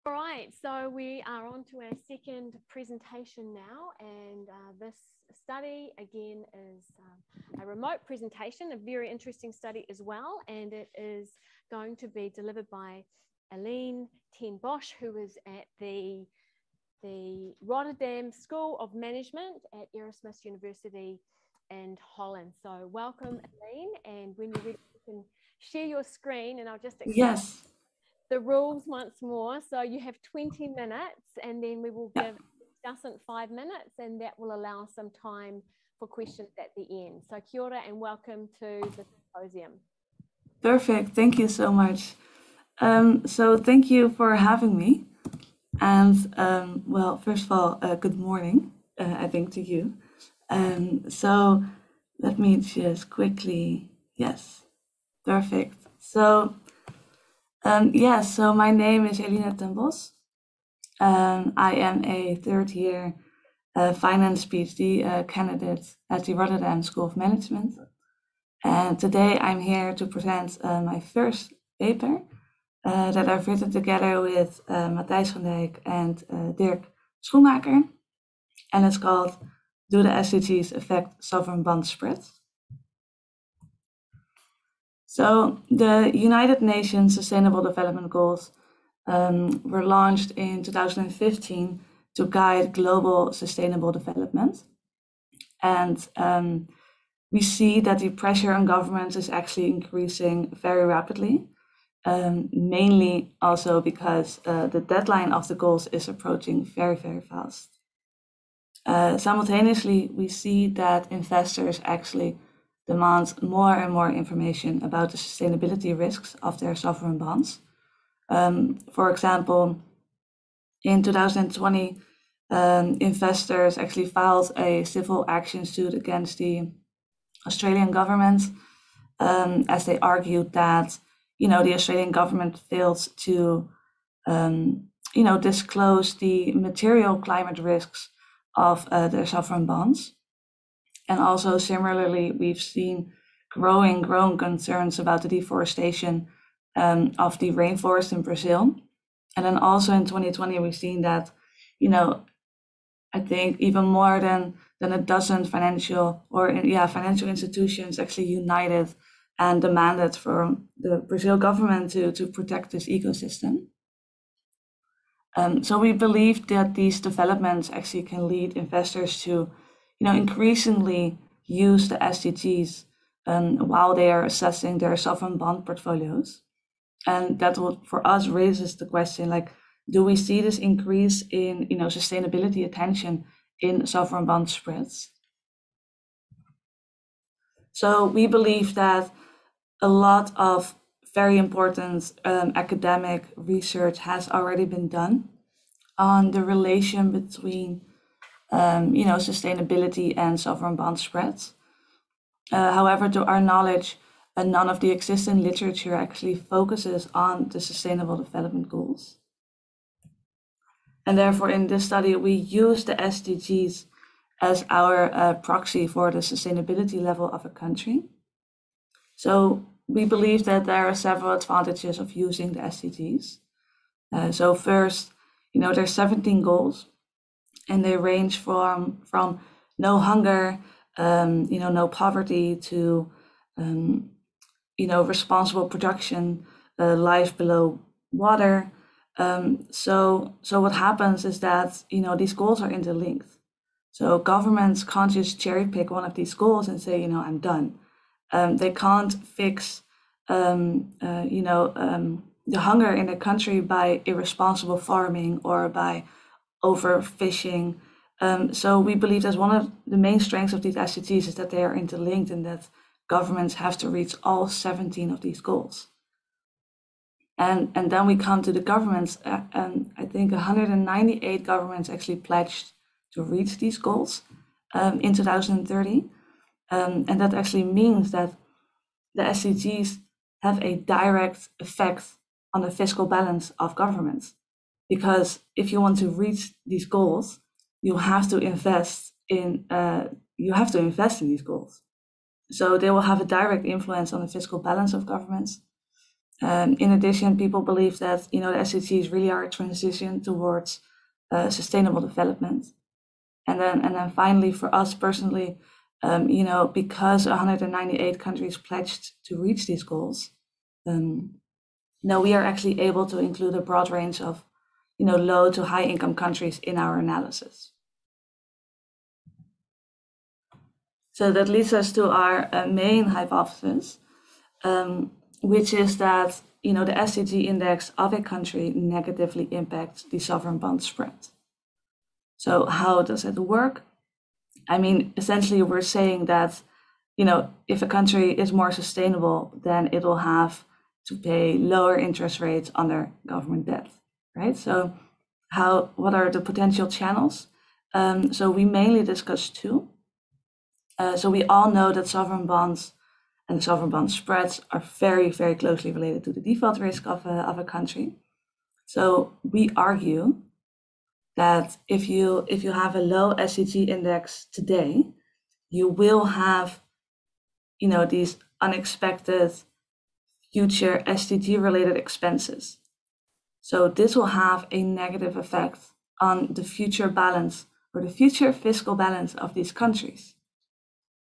All right, so we are on to our second presentation now, and this study again is a remote presentation, a very interesting study as well, and it is going to be delivered by Eline Bosch, who is at the Rotterdam School of Management at Erasmus University in Holland. So welcome, Eline, and when you're ready, you can share your screen, and I'll just explain Yes. the rules once more. So you have 20 minutes, and then we will give Justin 5 minutes, and that will allow some time for questions at the end. So kia ora and welcome to the symposium. Perfect. Thank you so much. So thank you for having me. And well, first of all, good morning, I think, to you. So let me just quickly, yes, perfect. So so my name is Eline ten Bosch. I am a third year finance PhD candidate at the Rotterdam School of Management. And today I'm here to present my first paper that I've written together with Matthijs van Dijk and Dirk Schoenmaker. And it's called Do the SDGs Affect Sovereign Bond Spreads? So the United Nations Sustainable Development Goals were launched in 2015 to guide global sustainable development. And we see that the pressure on governments is actually increasing very rapidly, mainly also because the deadline of the goals is approaching very, very fast. Simultaneously, we see that investors actually demand more and more information about the sustainability risks of their sovereign bonds. For example, in 2020, investors actually filed a civil action suit against the Australian government, as they argued that, the Australian government failed to, disclose the material climate risks of their sovereign bonds. And also similarly, we've seen growing concerns about the deforestation of the rainforest in Brazil. And then also in 2020, we've seen that, I think even more than a dozen financial institutions actually united and demanded from the Brazil government to protect this ecosystem. So we believe that these developments actually can lead investors to, increasingly use the SDGs while they are assessing their sovereign bond portfolios. And that will, for us, raises the question, like, do we see this increase in, sustainability attention in sovereign bond spreads? So we believe that a lot of very important academic research has already been done on the relation between sustainability and sovereign bond spreads. However, to our knowledge, none of the existing literature actually focuses on the Sustainable Development Goals. And therefore, in this study, we use the SDGs as our proxy for the sustainability level of a country. So we believe that there are several advantages of using the SDGs. So first, there's 17 goals, and they range from no hunger, no poverty, to responsible production, life below water. So what happens is that these goals are interlinked. So governments can't just cherry pick one of these goals and say, I'm done. They can't fix the hunger in the country by irresponsible farming or by overfishing. So we believe that one of the main strengths of these SDGs is that they are interlinked and that governments have to reach all 17 of these goals. And then we come to the governments, and I think 198 governments actually pledged to reach these goals in 2030. And that actually means that the SDGs have a direct effect on the fiscal balance of governments. Because if you want to reach these goals, you have to invest in these goals. So they will have a direct influence on the fiscal balance of governments. In addition, people believe that the SDGs really are a transition towards sustainable development. And then finally, for us personally, because 198 countries pledged to reach these goals, we are actually able to include a broad range of low to high income countries in our analysis. So that leads us to our main hypothesis, which is that the SDG index of a country negatively impacts the sovereign bond spread. So how does it work? I mean, essentially, we're saying that if a country is more sustainable, then it will have to pay lower interest rates on their government debt, right? So what are the potential channels? So we mainly discuss two. So we all know that sovereign bonds and sovereign bond spreads are very, very closely related to the default risk of a country. So we argue that if you have a low SDG index today, you will have these unexpected future SDG related expenses. So this will have a negative effect on the future balance or the future fiscal balance of these countries.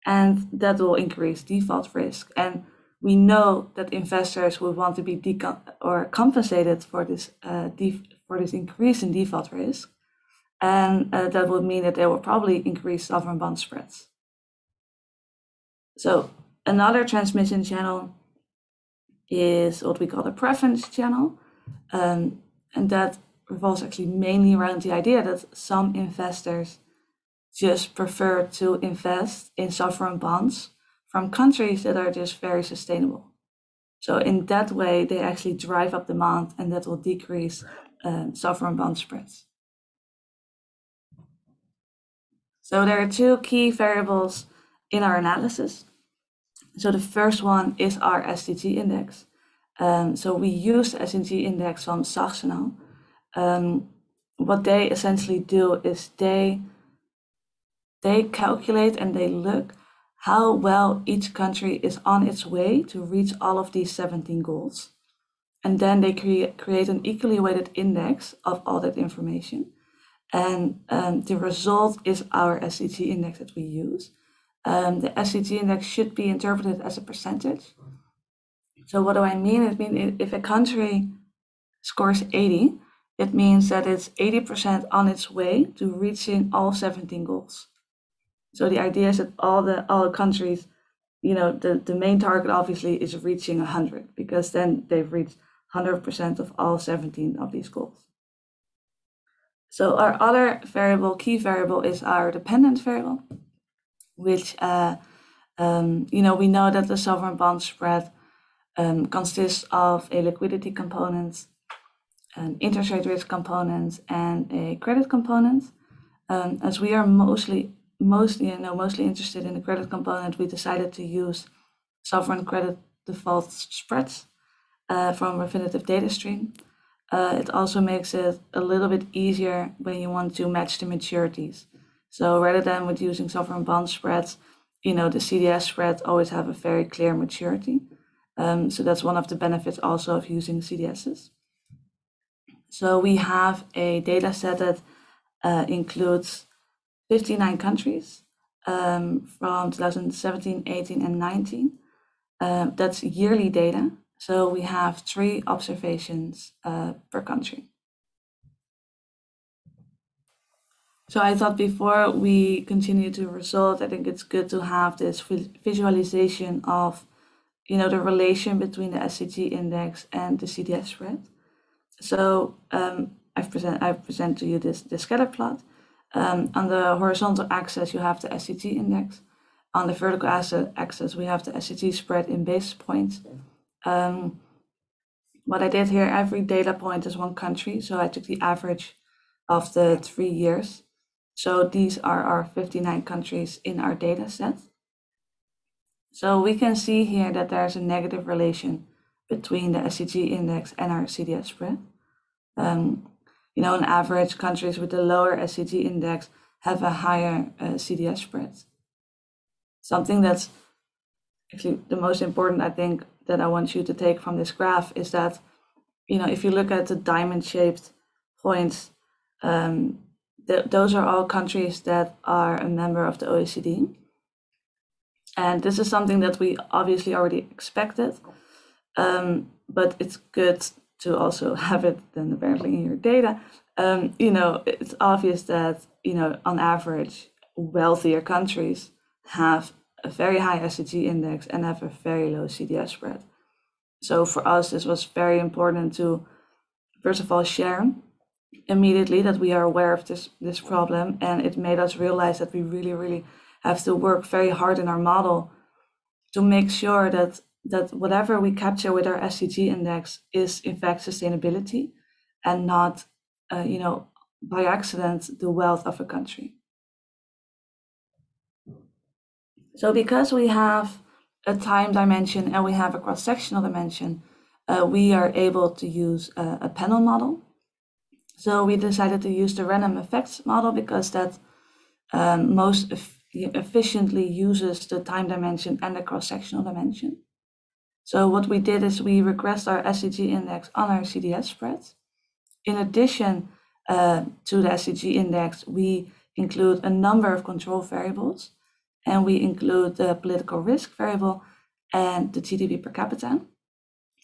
And that will increase default risk. And we know that investors would want to be compensated for this increase in default risk. And that would mean that they will probably increase sovereign bond spreads. So another transmission channel is what we call the preference channel. And that revolves actually mainly around the idea that some investors just prefer to invest in sovereign bonds from countries that are just very sustainable. So in that way, they actually drive up demand, and that will decrease sovereign bond spreads. So there are two key variables in our analysis. So the first one is our SDG index. So we use the SDG index from Sarsenal. What they essentially do is they calculate and they look how well each country is on its way to reach all of these 17 goals. And then they create an equally weighted index of all that information. And the result is our SDG index that we use. The SDG index should be interpreted as a percentage. So what do I mean? It means if a country scores 80, it means that it's 80% on its way to reaching all 17 goals. So the idea is that all countries, the main target obviously is reaching 100, because then they've reached 100% of all 17 of these goals. So our other key variable is our dependent variable, which we know that the sovereign bond spread consists of a liquidity component, an interest rate risk component, and a credit component. As we are mostly interested in the credit component, we decided to use sovereign credit default spreads from Refinitiv data stream. It also makes it a little bit easier when you want to match the maturities. So rather than with using sovereign bond spreads, the CDS spreads always have a very clear maturity. So that's one of the benefits also of using CDSs. So we have a data set that includes 59 countries from 2017, 18, and 19. That's yearly data. So we have 3 observations per country. So I thought before we continue to result, I think it's good to have this visualization of, the relation between the SDG index and the CDS spread. So I present to you this scatter plot. On the horizontal axis, you have the SDG index. On the vertical axis, we have the SDG spread in basis points. What I did here, every data point is one country. So I took the average of the 3 years. So these are our 59 countries in our data set. So we can see here that there's a negative relation between the SDG index and our CDS spread. On average, countries with a lower SDG index have a higher CDS spread. Something that's actually the most important, I think, that I want you to take from this graph is that, if you look at the diamond-shaped points, those are all countries that are a member of the OECD. And this is something that we obviously already expected, but it's good to also have it then apparently in your data. It's obvious that, on average, wealthier countries have a very high SDG index and have a very low CDS spread. So for us, this was very important to, first of all, share immediately that we are aware of this problem, and it made us realize that we really, really have to work very hard in our model to make sure that whatever we capture with our SDG index is in fact sustainability and not, by accident, the wealth of a country. So because we have a time dimension and we have a cross-sectional dimension, we are able to use a panel model. So we decided to use the random effects model because that most efficiently uses the time dimension and the cross-sectional dimension. So what we did is we regressed our SDG index on our CDS spreads. In addition to the SDG index, we include a number of control variables, and we include the political risk variable and the GDP per capita.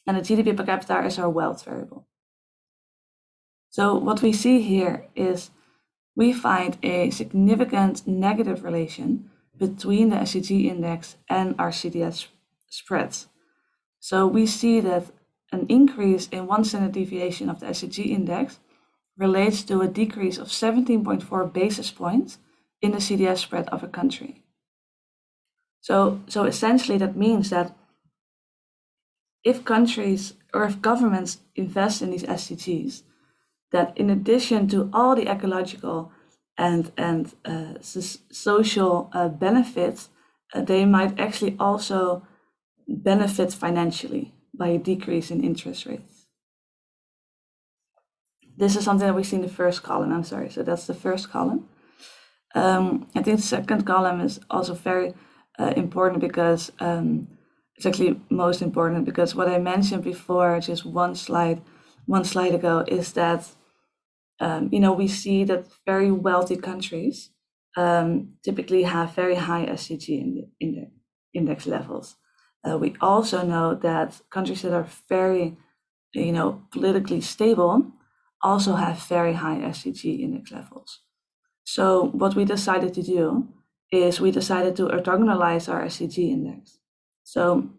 And the GDP per capita is our wealth variable. So what we see here is we find a significant negative relation between the SDG index and our CDS spreads. So we see that an increase in 1 standard deviation of the SDG index relates to a decrease of 17.4 basis points in the CDS spread of a country. So essentially that means that if countries or if governments invest in these SDGs, that in addition to all the ecological and social benefits, they might actually also benefit financially by a decrease in interest rates. This is something that we see in the first column. I'm sorry, so that's the first column. I think the second column is also very important because it's actually most important because what I mentioned before, just one slide ago, is that we see that very wealthy countries typically have very high SDG index levels. We also know that countries that are very, politically stable also have very high SDG index levels. So what we decided to do is we decided to orthogonalize our SDG index. So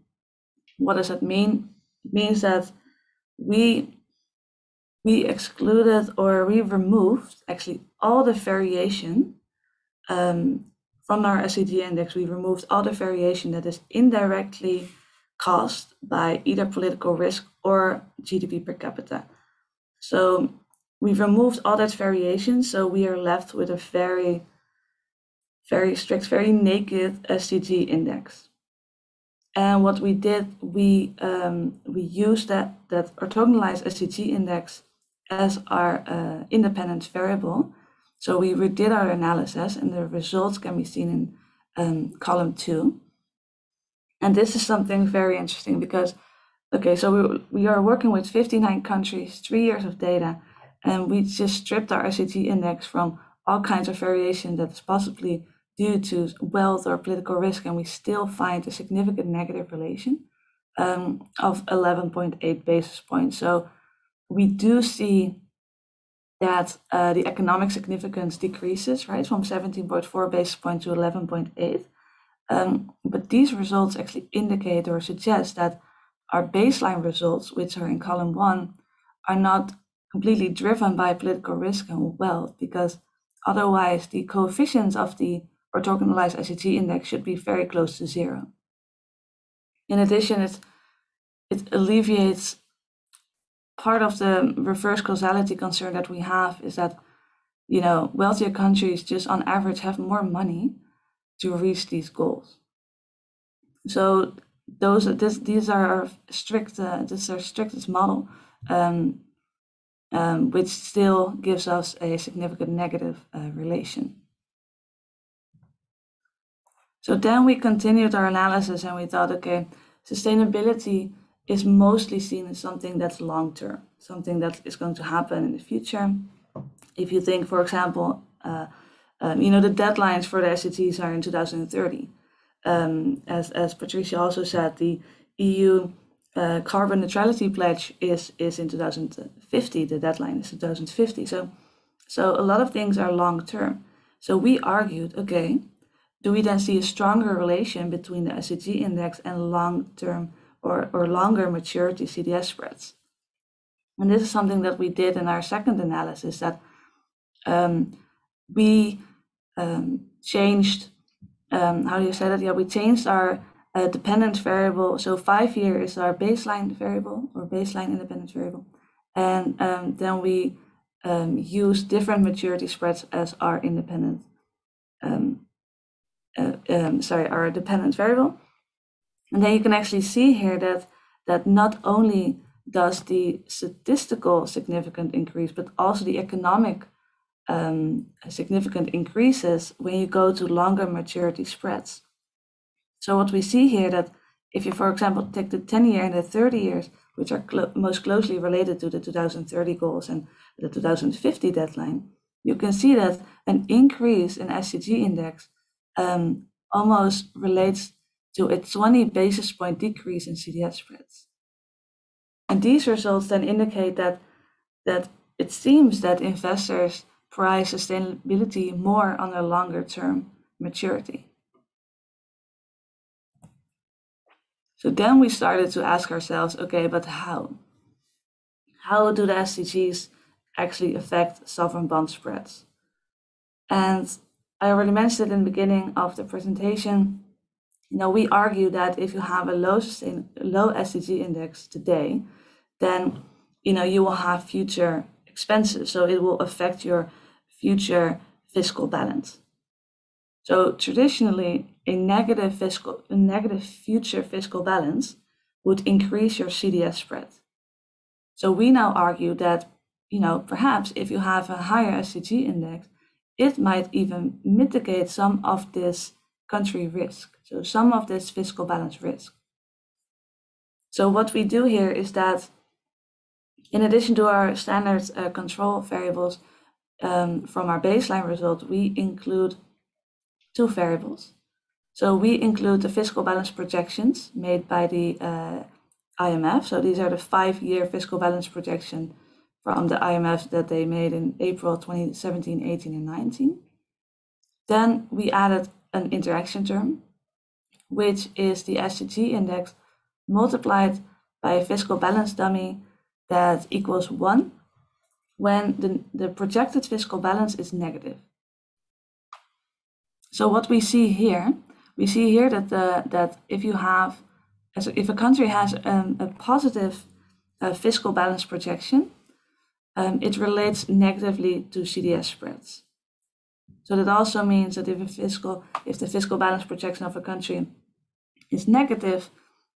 what does that mean? It means that we excluded or we removed actually all the variation from our SDG index. We removed all the variation that is indirectly caused by either political risk or GDP per capita. So we've removed all that variation, so we are left with a very, very strict, very naked SDG index. And what we did, we used that orthogonalized SDG index as our independent variable. So we redid our analysis, and the results can be seen in column 2. And this is something very interesting because, okay, so we are working with 59 countries, 3 years of data, and we just stripped our SDG index from all kinds of variation that is possibly due to wealth or political risk, and we still find a significant negative relation of 11.8 basis points. So we do see that the economic significance decreases, right, from 17.4 basis points to 11.8. But these results actually indicate or suggest that our baseline results, which are in column 1, are not completely driven by political risk and wealth, because otherwise the coefficients of the orthogonalized SDG index should be very close to 0. In addition, it alleviates part of the reverse causality concern that we have, is that wealthier countries just on average have more money to reach these goals. So these are our strictest model, which still gives us a significant negative relation. So then we continued our analysis and we thought, okay, sustainability is mostly seen as something that's long-term, something that is going to happen in the future. If you think, for example, the deadlines for the SDGs are in 2030. As Patricia also said, the EU carbon neutrality pledge is in 2050. The deadline is 2050. So a lot of things are long-term. So we argued, okay, do we then see a stronger relation between the SDG index and long-term or longer maturity CDS spreads? And this is something that we did in our second analysis, that we changed, how do you say that? Yeah, we changed our dependent variable. So 5 year is our baseline variable or baseline independent variable. And then we use different maturity spreads as our independent our dependent variable. And then you can actually see here that not only does the statistical significant increase, but also the economic significant increases when you go to longer maturity spreads. So what we see here, that if you, for example, take the 10 year and the 30 years, which are most closely related to the 2030 goals and the 2050 deadline, you can see that an increase in SDG index almost relates to a 20 basis point decrease in CDS spreads. And these results then indicate that it seems that investors price sustainability more on a longer term maturity. So then we started to ask ourselves, okay, but how? How do the SDGs actually affect sovereign bond spreads? And I already mentioned it in the beginning of the presentation. We argue that if you have a low SDG index today, then you will have future expenses. So it will affect your future fiscal balance. So traditionally, a negative future fiscal balance would increase your CDS spread. So we now argue that perhaps if you have a higher SDG index, it might even mitigate some of this country risk, so some of this fiscal balance risk. So what we do here is that, in addition to our standard control variables from our baseline result, we include two variables. So we include the fiscal balance projections made by the IMF. So these are the 5 year fiscal balance projection from the IMF that they made in April 2017, 18, and 19. Then we added an interaction term, which is the SDG index multiplied by a fiscal balance dummy that equals 1 when the projected fiscal balance is negative. So what we see here that if a country has a positive fiscal balance projection, it relates negatively to CDS spreads. So that also means that if the fiscal balance projection of a country is negative,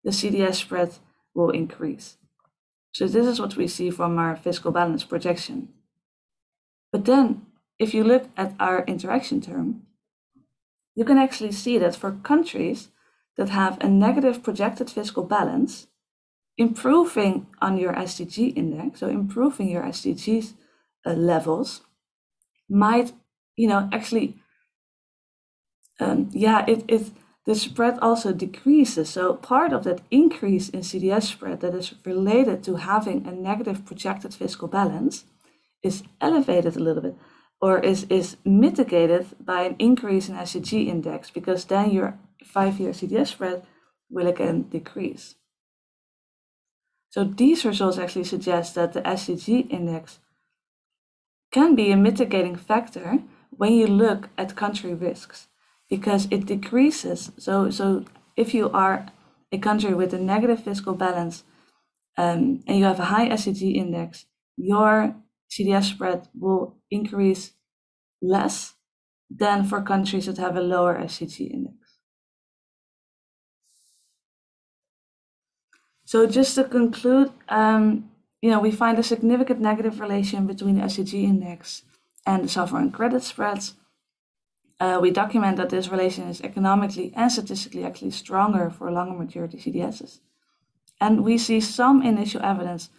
the CDS spread will increase. So this is what we see from our fiscal balance projection. But then, if you look at our interaction term, you can actually see that for countries that have a negative projected fiscal balance, improving on your SDG index, so improving your SDGs levels, might, actually, the spread also decreases. So part of that increase in CDS spread that is related to having a negative projected fiscal balance is elevated a little bit, or is mitigated by an increase in SDG index, because then your 5 year CDS spread will again decrease. So these results actually suggest that the SDG index can be a mitigating factor when you look at country risks, because it decreases. So if you are a country with a negative fiscal balance and you have a high SDG index, your CDS spread will increase less than for countries that have a lower SDG index. So just to conclude, we find a significant negative relation between the SDG index and the sovereign credit spreads. we document that this relation is economically and statistically actually stronger for longer maturity CDSs. And we see some initial evidence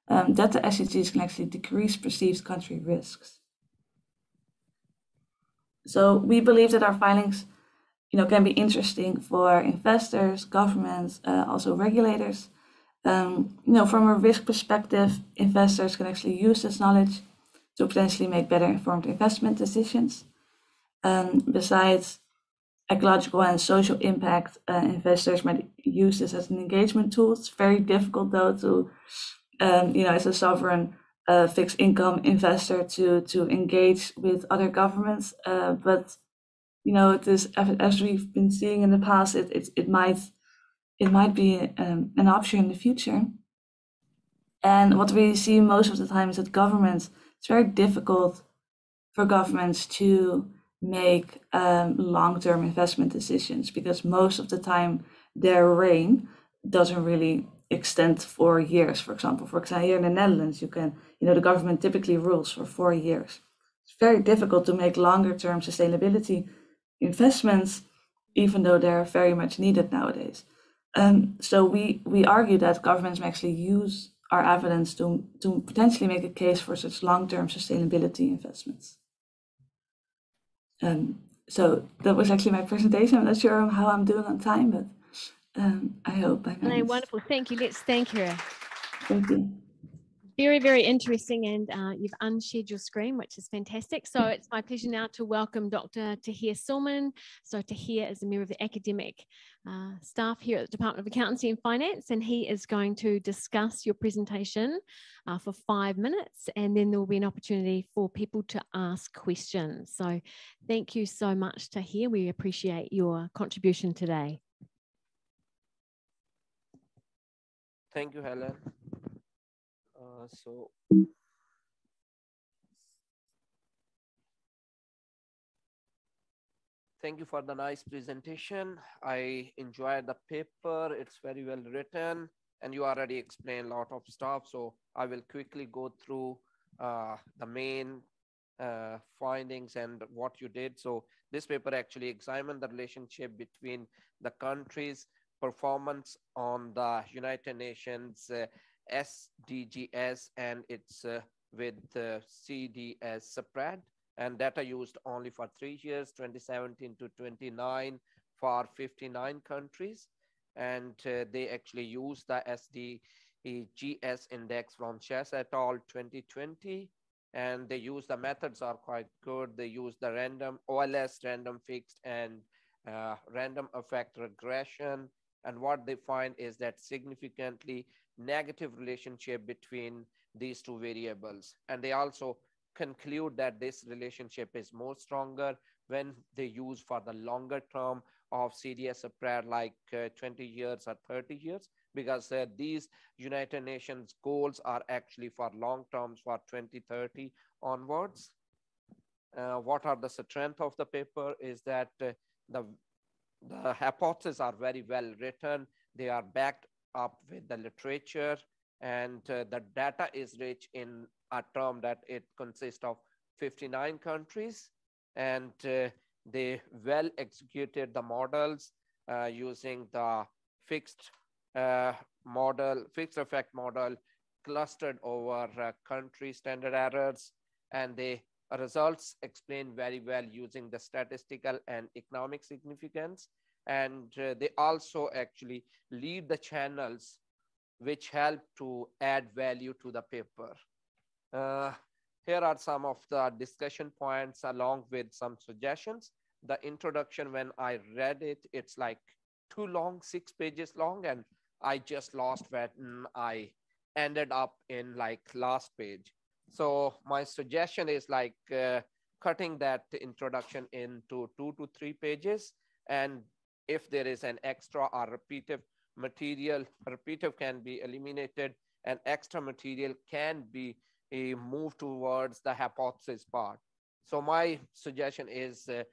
that the SDGs can actually decrease perceived country risks. So we believe that our findings can be interesting for investors, governments, also regulators. From a risk perspective, investors can actually use this knowledge to potentially make better informed investment decisions. Besides ecological and social impact, investors might use this as an engagement tool. It's very difficult though to, as a sovereign fixed income investor to engage with other governments. But it is, as we've been seeing in the past, it might be an option in the future. And what we see most of the time is that it's very difficult for governments to make long-term investment decisions, because most of the time their reign doesn't really extend for years. For example, here in the Netherlands, the government typically rules for 4 years. It's very difficult to make longer-term sustainability investments, even though they're very much needed nowadays. So we argue that governments may actually use our evidence to potentially make a case for such long-term sustainability investments. So that was actually my presentation. I'm not sure how I'm doing on time, but I hope I managed. Wonderful. Thank you. Let's thank her. Thank you. Very, very interesting, and you've unshared your screen, which is fantastic. So it's my pleasure now to welcome Dr. Tahir Silman. So Tahir is a member of the academic staff here at the Department of Accountancy and Finance, and he is going to discuss your presentation for 5 minutes, and then there will be an opportunity for people to ask questions. So thank you so much, Tahir. We appreciate your contribution today. Thank you, Helen. Thank you for the nice presentation. I enjoyed the paper. It's very well written, and you already explained a lot of stuff. So I will quickly go through the main findings and what you did. So this paper actually examined the relationship between the country's performance on the United Nations SDGs and its with CDS spread, and data used only for 3 years, 2017 to 29, for 59 countries. And they actually used the SDGs index from Chess et al. 2020. And they use the methods are quite good. They use the random OLS, random fixed, and random effect regression. And what they find is that significantly negative relationship between these two variables. And they also conclude that this relationship is more stronger when they use for the longer term of CDS spread, like 20 years or 30 years, because these United Nations goals are actually for long terms, for 2030 onwards. What are the strength of the paper is that the hypotheses are very well written. They are backed up with the literature, and the data is rich in a term that it consists of 59 countries, and they well executed the models using the fixed effect model clustered over country standard errors, and the results explained very well using the statistical and economic significance. And they also actually lead the channels which help to add value to the paper. Here are some of the discussion points along with some suggestions. The introduction, when I read it, it's like too long, 6 pages long, and I just lost when I ended up in like last page. So my suggestion is like cutting that introduction into 2 to 3 pages, and if there is an extra or repetitive material, repetitive can be eliminated, and extra material can be moved towards the hypothesis part. So my suggestion is the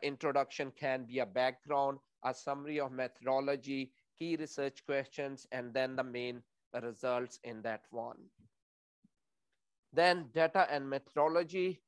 introduction can be a background, a summary of methodology, key research questions, and then the main results in that one. Then data and methodology.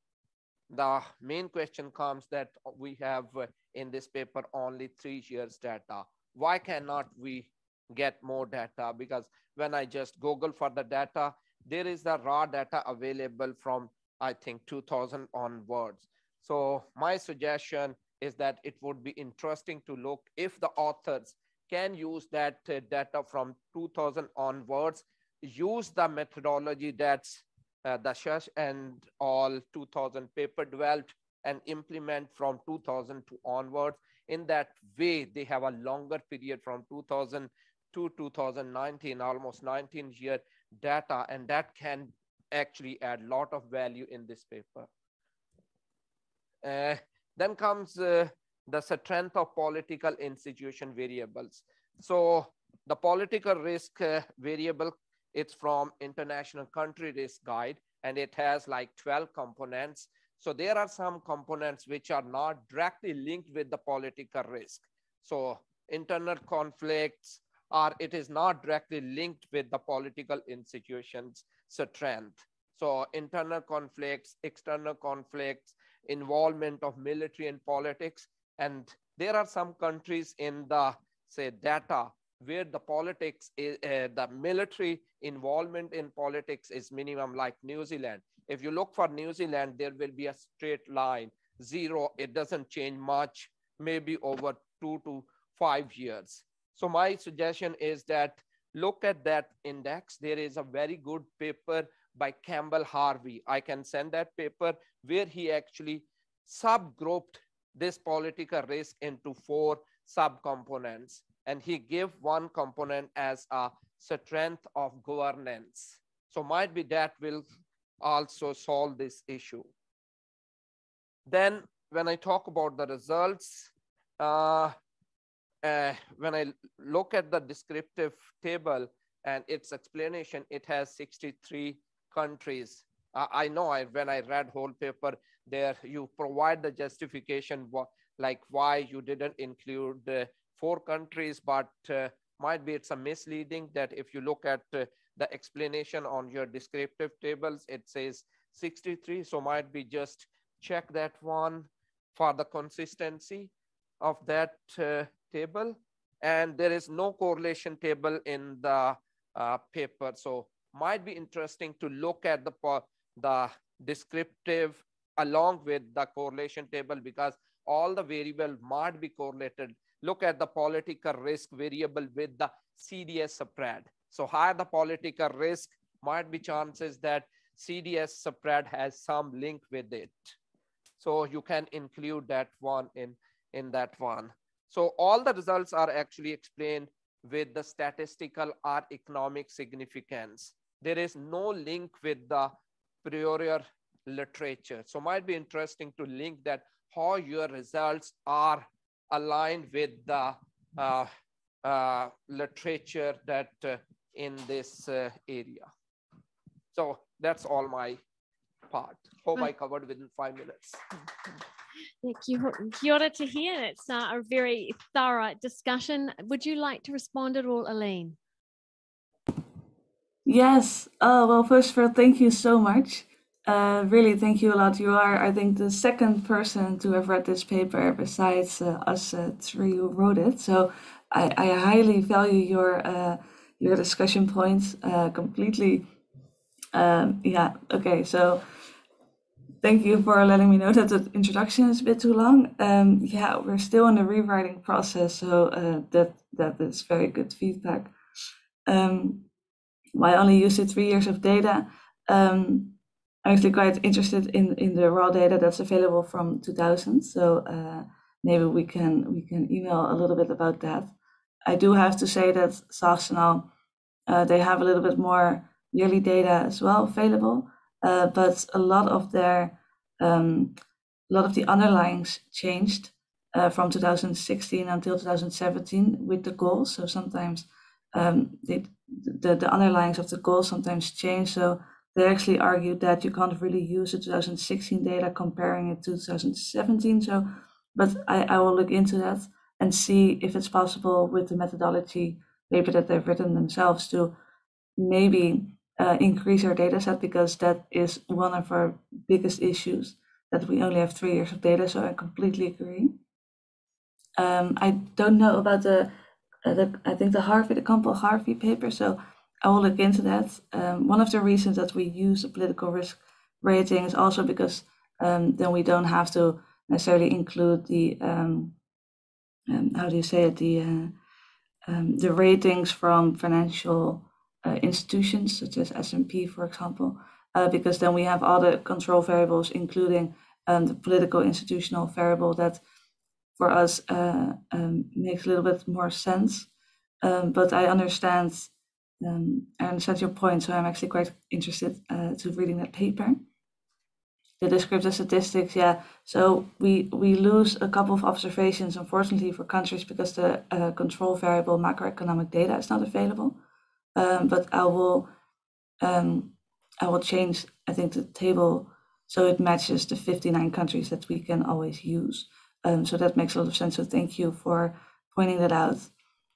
the main question comes that we have in this paper only 3 years data. Why cannot we get more data? Because when I just Google for the data, there is the raw data available from, I think, 2000 onwards. So my suggestion is that it would be interesting to look if the authors can use that data from 2000 onwards, use the methodology that's the Shush and all 2000 paper developed and implement from 2002 onwards. In that way, they have a longer period from 2000 to 2019, almost 19-year data, and that can actually add a lot of value in this paper. Then comes the strength of political institution variables. So the political risk variable, it's from International Country Risk Guide, and it has like 12 components. So there are some components which are not directly linked with the political risk. So internal conflicts, or it is not directly linked with the political institution's strength. So internal conflicts, external conflicts, involvement of military and politics. And there are some countries in the, say, data where the politics is, the military involvement in politics is minimum, like New Zealand. If you look for New Zealand, there will be a straight line, 0. It doesn't change much, maybe over 2 to 5 years. So my suggestion is that look at that index. There is a very good paper by Campbell Harvey. I can send that paper where he actually subgrouped this political risk into 4 subcomponents. And he gave one component as a strength of governance. So might be that will also solve this issue. Then when I talk about the results, when I look at the descriptive table and its explanation, it has 63 countries. I know when I read whole paper there, you provide the justification like why you didn't include 4 countries, but might be it's a misleading that if you look at the explanation on your descriptive tables, it says 63. So might be just check that one for the consistency of that table. And there is no correlation table in the paper. So might be interesting to look at the descriptive along with the correlation table, because all the variables might be correlated. Look at the political risk variable with the CDS spread. So higher the political risk, might be chances that CDS spread has some link with it. So you can include that one in that one. So all the results are actually explained with the statistical or economic significance. There is no link with the prior literature. So might be interesting to link that how your results are aligned with the literature that in this area. So that's all my part. Hope I covered within 5 minutes. Kia ora te hear. It's a very thorough discussion. Would you like to respond at all, Eline? Yes. Well, first of all, thank you so much. Really, thank you a lot. You are, I think, the second person to have read this paper besides us 3 who wrote it. So I highly value your discussion points completely. Yeah. Okay. So thank you for letting me know that the introduction is a bit too long. Yeah, we're still in the rewriting process, so that is very good feedback. I only used 3 years of data. I'm actually quite interested in the raw data that's available from 2000. So maybe we can email a little bit about that. I do have to say that Saarsenal, they have a little bit more yearly data as well available, but a lot of the underlyings changed from 2016 until 2017 with the goals. So sometimes the underlyings of the goals sometimes change. So they actually argued that you can't really use the 2016 data comparing it to 2017. So, but I will look into that and see if it's possible with the methodology paper that they've written themselves to maybe increase our data set, because that is one of our biggest issues. that we only have 3 years of data, so I completely agree. I don't know about I think the Campbell-Harvey paper, so I will look into that. One of the reasons that we use a political risk rating is also because then we don't have to necessarily include the how do you say it, the ratings from financial institutions such as S&P, for example, because then we have all the control variables, including the political institutional variable that for us makes a little bit more sense. But I understand your point, so I'm actually quite interested to reading that paper. The descriptive statistics, yeah. So we lose a couple of observations, unfortunately, for countries because the control variable macroeconomic data is not available. But I will change, I think, the table so it matches the 59 countries that we can always use. So that makes a lot of sense. So thank you for pointing that out.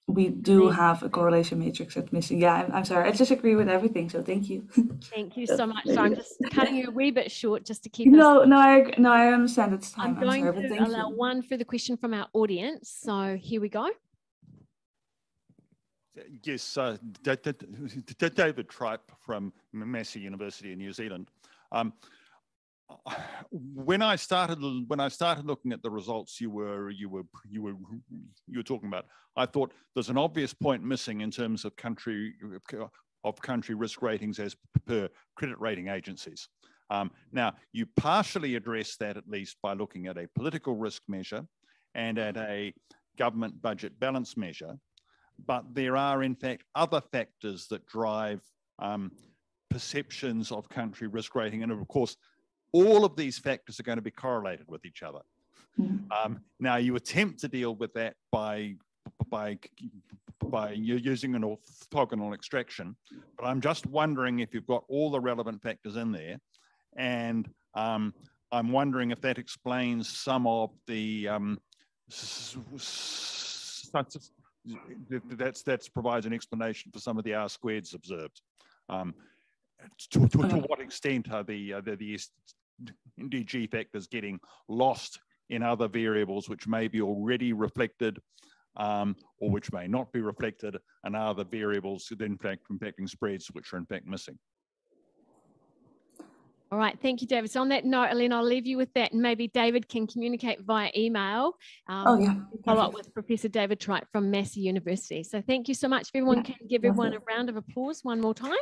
We do have a correlation matrix that's missing. Yeah, I'm sorry. I just agree with everything. So thank you. Thank you so much. So I'm just cutting you a wee bit short just to keep No, I understand it's time. I'm going to allow one further question from our audience. So here we go. Yes, David Tripe from Massey University in New Zealand. When I started looking at the results you were talking about, I thought there's an obvious point missing in terms of country risk ratings as per credit rating agencies. Now, you partially address that at least by looking at a political risk measure and at a government budget balance measure, but there are in fact other factors that drive perceptions of country risk rating, and of course, all of these factors are going to be correlated with each other. Now, you attempt to deal with that by using an orthogonal extraction, but I'm just wondering if you've got all the relevant factors in there, and I'm wondering if that explains some of the that provides an explanation for some of the R-squareds observed. To what extent are the SDG factors getting lost in other variables which may be already reflected or which may not be reflected, and are the variables that in fact impacting spreads which are in fact missing? All right, thank you, David. So on that note, Eline, I'll leave you with that, and maybe David can communicate via email. Follow up with Professor David Tripe from Massey University. So thank you so much. If everyone can give everyone a round of applause one more time.